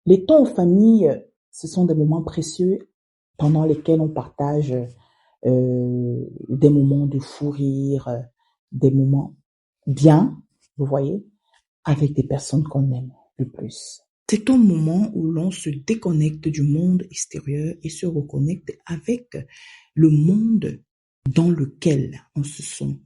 Les temps en famille, ce sont des moments précieux pendant lesquels on partage des moments de fou rire, des moments bien, vous voyez, avec des personnes qu'on aime le plus. C'est un moment où l'on se déconnecte du monde extérieur et se reconnecte avec le monde dans lequel on se sent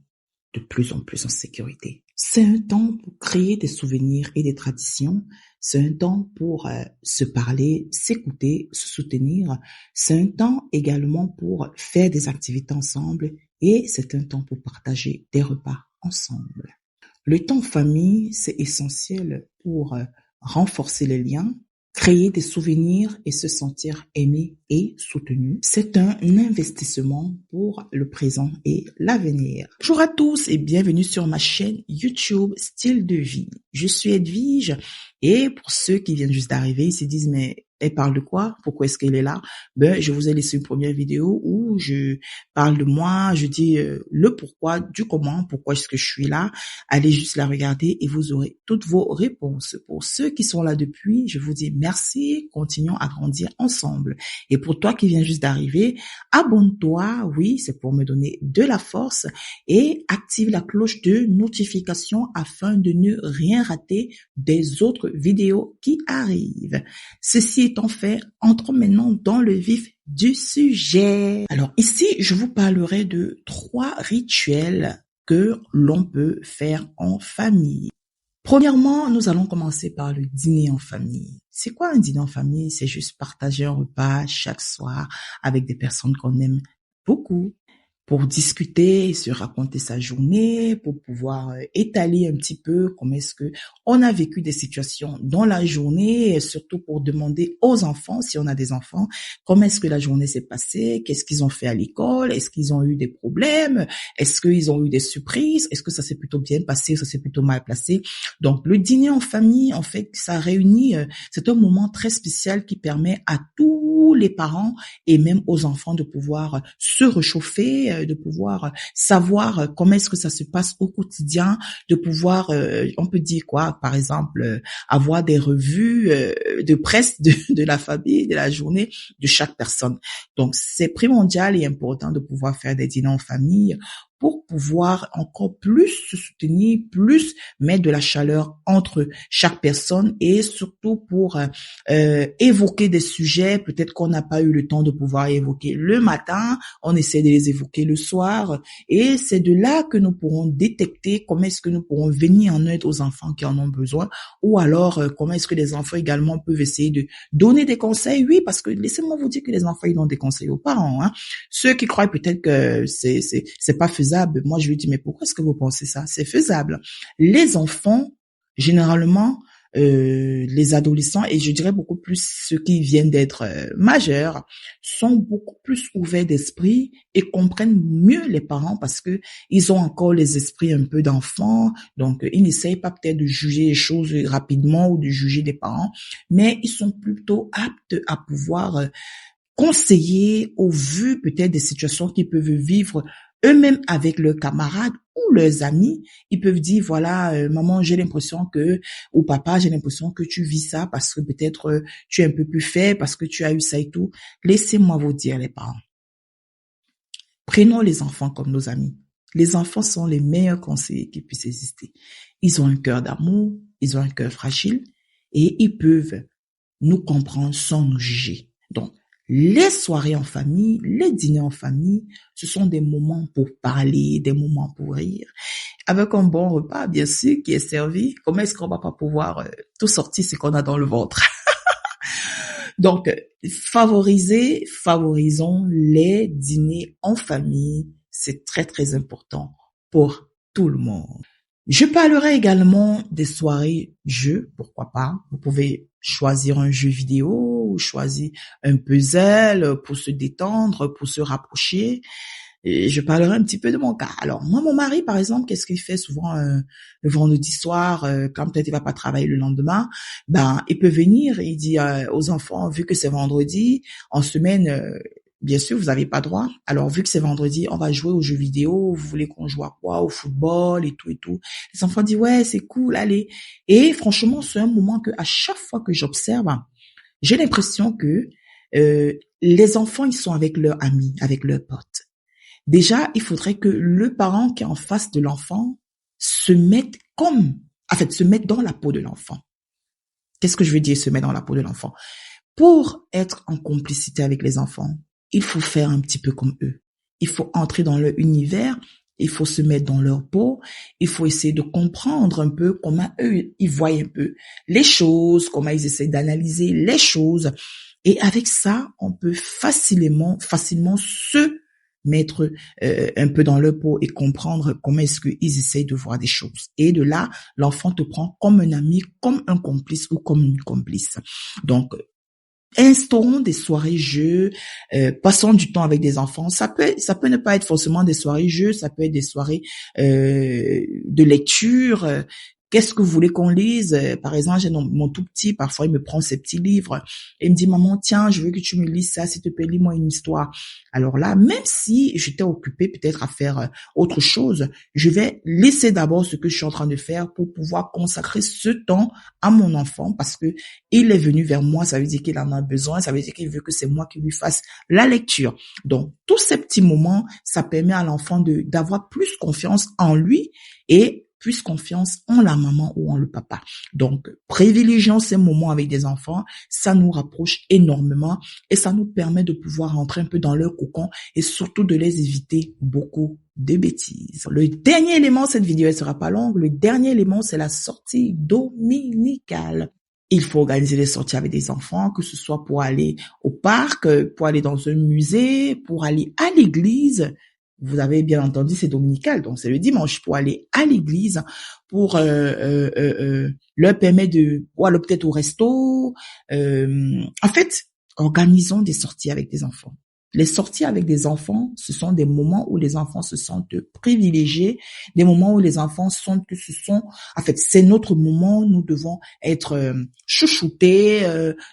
de plus en plus en sécurité. C'est un temps pour créer des souvenirs et des traditions. C'est un temps pour se parler, s'écouter, se soutenir. C'est un temps également pour faire des activités ensemble et c'est un temps pour partager des repas ensemble. Le temps en famille, c'est essentiel pour renforcer les liens, créer des souvenirs et se sentir aimé et soutenu. C'est un investissement pour le présent et l'avenir. Bonjour à tous et bienvenue sur ma chaîne YouTube Style de vie. Je suis Edwige et pour ceux qui viennent juste d'arriver, ils se disent mais elle parle de quoi? Pourquoi est-ce qu'elle est là? Je vous ai laissé une première vidéo où je parle de moi, je dis le pourquoi, du comment, pourquoi est-ce que je suis là. Allez juste la regarder et vous aurez toutes vos réponses. Pour ceux qui sont là depuis, je vous dis merci, continuons à grandir ensemble. Et pour toi qui viens juste d'arriver, abonne-toi, oui, c'est pour me donner de la force et active la cloche de notification afin de ne rien rater des autres vidéos qui arrivent. Ceci étant fait, entrons maintenant dans le vif du sujet. Alors ici, je vous parlerai de 3 rituels que l'on peut faire en famille. Premièrement, nous allons commencer par le dîner en famille. C'est quoi un dîner en famille? C'est juste partager un repas chaque soir avec des personnes qu'on aime beaucoup, pour discuter et se raconter sa journée, pour pouvoir étaler un petit peu comment est-ce que on a vécu des situations dans la journée, et surtout pour demander aux enfants, si on a des enfants, comment est-ce que la journée s'est passée, qu'est-ce qu'ils ont fait à l'école, est-ce qu'ils ont eu des problèmes, est-ce qu'ils ont eu des surprises, est-ce que ça s'est plutôt bien passé, ça s'est plutôt mal passé. Donc le dîner en famille, en fait, ça réunit, c'est un moment très spécial qui permet à tous les parents et même aux enfants de pouvoir se réchauffer, de pouvoir savoir comment est-ce que ça se passe au quotidien, de pouvoir, on peut dire quoi, par exemple, avoir des revues de presse de la famille, de la journée de chaque personne. Donc, c'est primordial et important de pouvoir faire des dîners en famille pour pouvoir encore plus se soutenir, plus mettre de la chaleur entre chaque personne et surtout pour évoquer des sujets peut-être qu'on n'a pas eu le temps de pouvoir évoquer le matin, on essaie de les évoquer le soir et c'est de là que nous pourrons détecter comment est-ce que nous pourrons venir en aide aux enfants qui en ont besoin ou alors comment est-ce que les enfants également peuvent essayer de donner des conseils. Oui, parce que laissez-moi vous dire que les enfants ils donnent des conseils aux parents, hein. Ceux qui croient peut-être que c'est pas faisable, moi je lui dis mais pourquoi est-ce que vous pensez ça? C'est faisable. Les enfants généralement les adolescents et je dirais beaucoup plus ceux qui viennent d'être majeurs sont beaucoup plus ouverts d'esprit et comprennent mieux les parents parce que ils ont encore les esprits un peu d'enfants, donc ils n'essayent pas peut-être de juger les choses rapidement ou de juger des parents, mais ils sont plutôt aptes à pouvoir conseiller au vu peut-être des situations qu'ils peuvent vivre eux-mêmes avec leurs camarades ou leurs amis. Ils peuvent dire, voilà, maman, j'ai l'impression que, ou papa, j'ai l'impression que tu vis ça parce que peut-être tu es un peu plus faible, parce que tu as eu ça et tout. Laissez-moi vous dire, les parents. Prenons les enfants comme nos amis. Les enfants sont les meilleurs conseillers qui puissent exister. Ils ont un cœur d'amour, ils ont un cœur fragile et ils peuvent nous comprendre sans nous juger. Donc, les soirées en famille, les dîners en famille, ce sont des moments pour parler, des moments pour rire. Avec un bon repas, bien sûr, qui est servi, comment est-ce qu'on va pas pouvoir tout sortir ce qu'on a dans le ventre? Donc, favorisons les dîners en famille. C'est très, très important pour tout le monde. Je parlerai également des soirées jeux, pourquoi pas. Vous pouvez choisir un jeu vidéo ou choisir un puzzle pour se détendre, pour se rapprocher. Et je parlerai un petit peu de mon cas. Alors, moi, mon mari, par exemple, qu'est-ce qu'il fait souvent le vendredi soir, quand peut-être il va pas travailler le lendemain, il peut venir et il dit aux enfants, vu que c'est vendredi, en semaine, bien sûr, vous n'avez pas droit. Alors, vu que c'est vendredi, on va jouer aux jeux vidéo. Vous voulez qu'on joue à quoi? Au football et tout et tout. Les enfants disent, ouais, c'est cool, allez. Et franchement, c'est un moment que à chaque fois que j'observe, J'ai l'impression que les enfants, ils sont avec leurs amis, avec leurs potes. Déjà, il faudrait que le parent qui est en face de l'enfant se mette se mette dans la peau de l'enfant. Qu'est-ce que je veux dire, se mettre dans la peau de l'enfant? Pour être en complicité avec les enfants, il faut faire un petit peu comme eux. Il faut entrer dans leur univers, il faut se mettre dans leur peau, il faut essayer de comprendre un peu comment eux, ils voient un peu les choses, comment ils essaient d'analyser les choses. Et avec ça, on peut facilement se mettre un peu dans leur peau et comprendre comment est-ce qu'ils essayent de voir des choses. Et de là, l'enfant te prend comme un ami, comme un complice ou comme une complice. Donc, instaurons des soirées jeux, passons du temps avec des enfants. Ça peut ne pas être forcément des soirées jeux, ça peut être des soirées de lecture. Qu'est-ce que vous voulez qu'on lise? Par exemple, j'ai mon tout petit, parfois il me prend ses petits livres et il me dit, maman, tiens, je veux que tu me lises ça, s'il te plaît, lis-moi une histoire. Alors là, même si j'étais occupée peut-être à faire autre chose, je vais laisser d'abord ce que je suis en train de faire pour pouvoir consacrer ce temps à mon enfant parce que il est venu vers moi, ça veut dire qu'il en a besoin, ça veut dire qu'il veut que c'est moi qui lui fasse la lecture. Donc, tous ces petits moments, ça permet à l'enfant d'avoir plus confiance en lui et plus confiance en la maman ou en le papa. Donc, privilégions ces moments avec des enfants, ça nous rapproche énormément et ça nous permet de pouvoir rentrer un peu dans leur cocon et surtout de les éviter beaucoup de bêtises. Le dernier élément, cette vidéo elle sera pas longue, le dernier élément, c'est la sortie dominicale. Il faut organiser des sorties avec des enfants, que ce soit pour aller au parc, pour aller dans un musée, pour aller à l'église. Vous avez bien entendu, c'est dominical, donc c'est le dimanche pour aller à l'église, pour leur permettre ou alors peut-être au resto. En fait, organisons des sorties avec des enfants. Les sorties avec des enfants, ce sont des moments où les enfants se sentent privilégiés, des moments où les enfants sentent que c'est notre moment, nous devons être chouchoutés,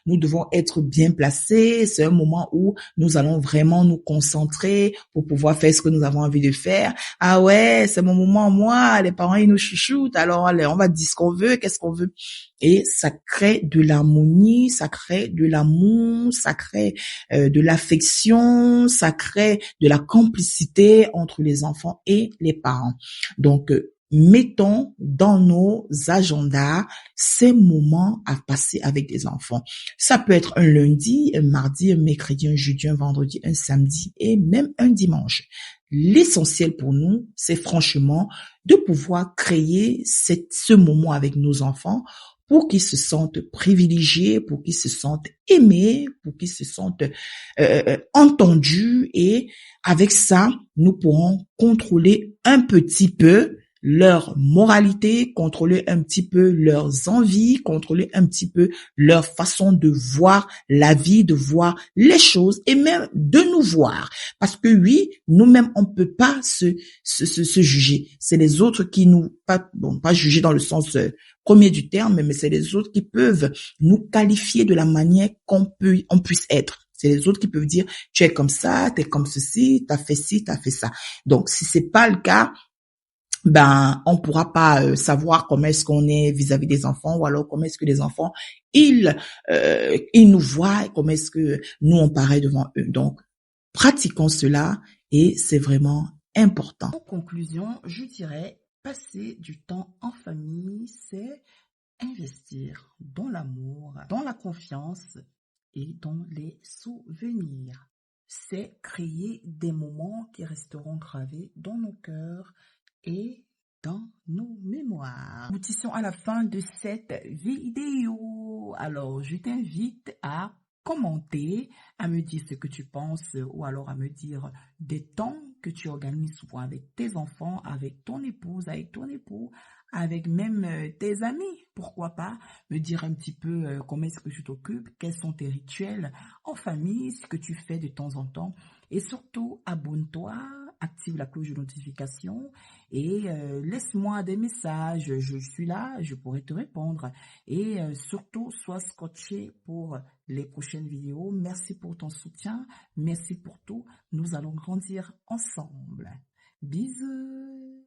nous devons être bien placés, c'est un moment où nous allons vraiment nous concentrer pour pouvoir faire ce que nous avons envie de faire. Ah ouais, c'est mon moment, moi, les parents, ils nous chouchoutent, alors allez, on va dire ce qu'on veut, qu'est-ce qu'on veut. Et ça crée de l'harmonie, ça crée de l'amour, ça crée de l'affection, ça crée de la complicité entre les enfants et les parents. Donc, mettons dans nos agendas ces moments à passer avec des enfants. Ça peut être un lundi, un mardi, un mercredi, un jeudi, un vendredi, un samedi et même un dimanche. L'essentiel pour nous, c'est franchement de pouvoir créer ce moment avec nos enfants pour qu'ils se sentent privilégiés, pour qu'ils se sentent aimés, pour qu'ils se sentent entendus. Et avec ça, nous pourrons contrôler un petit peu leur moralité, contrôler un petit peu leurs envies, contrôler un petit peu leur façon de voir la vie, de voir les choses et même de nous voir. Parce que oui, nous-mêmes, on peut pas se juger. C'est les autres qui nous, pas juger dans le sens premier du terme, mais c'est les autres qui peuvent nous qualifier de la manière on puisse être. C'est les autres qui peuvent dire, tu es comme ça, tu es comme ceci, tu as fait ci, tu as fait ça. Donc, si c'est pas le cas, on pourra pas savoir comment est-ce qu'on est vis-à-vis des enfants ou alors comment est-ce que les enfants ils nous voient et comment est-ce que nous on paraît devant eux. Donc pratiquons cela et c'est vraiment important. En conclusion, je dirais passer du temps en famille, c'est investir dans l'amour, dans la confiance et dans les souvenirs. C'est créer des moments qui resteront gravés dans nos cœurs et dans nos mémoires. Aboutissons à la fin de cette vidéo. Alors, je t'invite à commenter, à me dire ce que tu penses ou alors à me dire des temps que tu organises souvent avec tes enfants, avec ton épouse, avec ton époux, avec même tes amis. Pourquoi pas me dire un petit peu comment est-ce que tu t'occupes, quels sont tes rituels en famille, ce que tu fais de temps en temps. Et surtout, abonne-toi, active la cloche de notification et laisse-moi des messages. Je suis là, je pourrai te répondre. Et surtout, sois scotché pour les prochaines vidéos. Merci pour ton soutien. Merci pour tout. Nous allons grandir ensemble. Bisous.